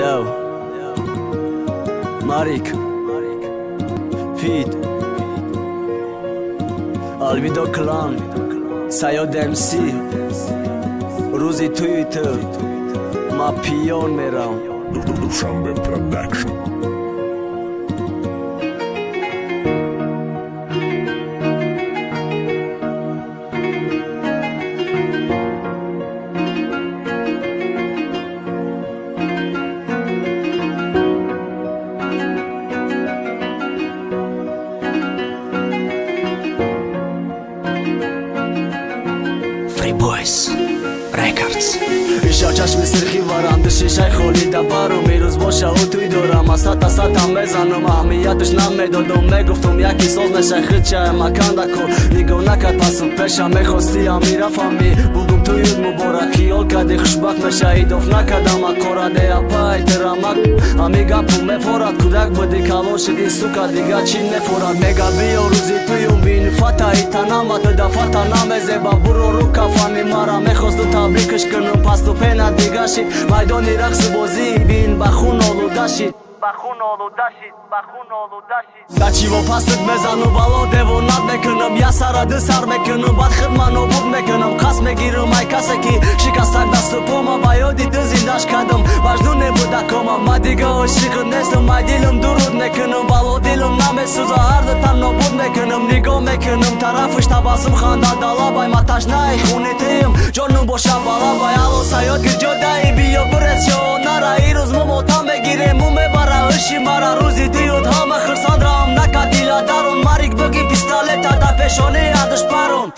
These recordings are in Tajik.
Yo, Marik, Feed, Alvido Clan, Sayod MC, Ruzi Twitter, Mapion Meram, Dushanbe Production. Free Boys Records. Իշաչաշ մի սրխի վարան դշի շայ խոլի դա բարում իրուզ բոշա ու թույ դորամ ասատ ասատ ամեզանում ամիա դշնամ է դոդում է գուխտում յակի սոզ մե շայ խրճա է մականդակո նիգոնակ ատասում պեշա մե խոստի ամիրա ֆամի բուգում թույ ու բորակի ոլկադի խշբակ մե շայիդով նակադամա կորադե ապայ դրամակ ամիգա պում է ֆորատ կուդակ բդի կալոր շդի սուկա դիգա չին է ֆորատ մեգա բիո ռուզի թույում բին ֆատա իտանամա տդա ֆատանամ է զեբա բուրո ռուկա ֆամի մարա մե խոստու թաբի կշկնում պաստու Pena digashi, Maidon Iraq subozi bin Bachun olu dashit Dachivo pastık mezanı valo devo nad mekınım Yasara dısar mekınım Bat xırmano bud mekınım Kas megirim ay kaseki Şikastak dastı poma Bayodi dızindaş kadım Bajdu ne buda koma Madiga o şıkın nestim Ay dilim durud mekınım Valo dilim name suza Ardı tanno bud mekınım Nigo mekınım Tarafış tabasım Khanda dalabay Mataş nay khunitiyim Jornum boşa balabay Alo sayot gıcodai Biyo bresyo Nara iruz mumotam Begirim mume bara Иши мара рузи диод ҳама хирсандрам накадила дарон марик бигин пистолета да пешони адыш парон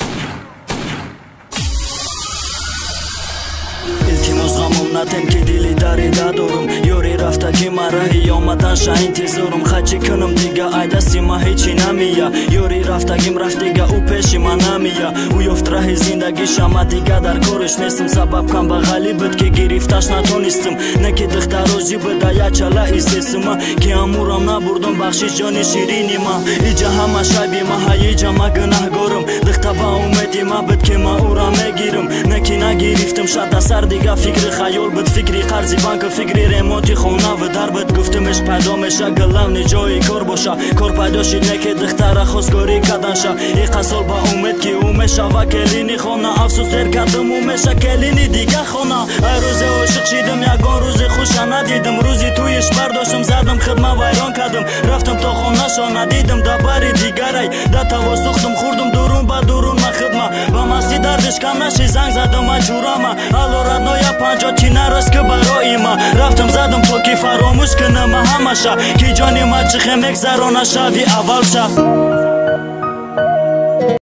Илтимос ғамум натем ки дили дари дадорум ёри рафта ки мараҳи омадан ша интизорум хачи кунум дига айда сима ҳечи намия ёри рафтагим рафт дига ӯ пеши ман намия ӯ ёфт раҳи зиндагиша ма дига дар кориш нестм сабаб камбағалӣ буд ки гирифташ натонистм не ки духтарожи буда ячала истесима ки амурам набурдум бахшиш ҷони ширини ма иҷа ҳама шайби ма ҳаиҷа ма гунаҳгорум духта ба умеди ма буд ки ма ӯра мегирм не ки нагирифтм шада сар дига фикри хаёл буд фикри қарзи банку фикри ремонти хона вдар буд гуфтумеш пайдо меша главни ҷои кор боша кор пайдо шид не ки духтара хостгорӣ каданша иқасол ба умед ки ӯ мешава келини хона афсус дер кардам ӯ меша келини дига хона ай рӯзе ошиқ шидам ягон рӯзи хуша надидим рӯзи тӯиш бардоштам задам хидма вайрон кардам рафтам то хонашо надидим да бари дигарай да таво сӯхтум хурдум дурун ба дурун ма хидма ба масти дардиш кам наши занг задам аҷурама алло радноя панҷо чӣ нарост ки барои ма рафтам задам то ки фаромӯш кунама ҳамаша ки ҷони ма чӣ хе мегзарона шави аввалша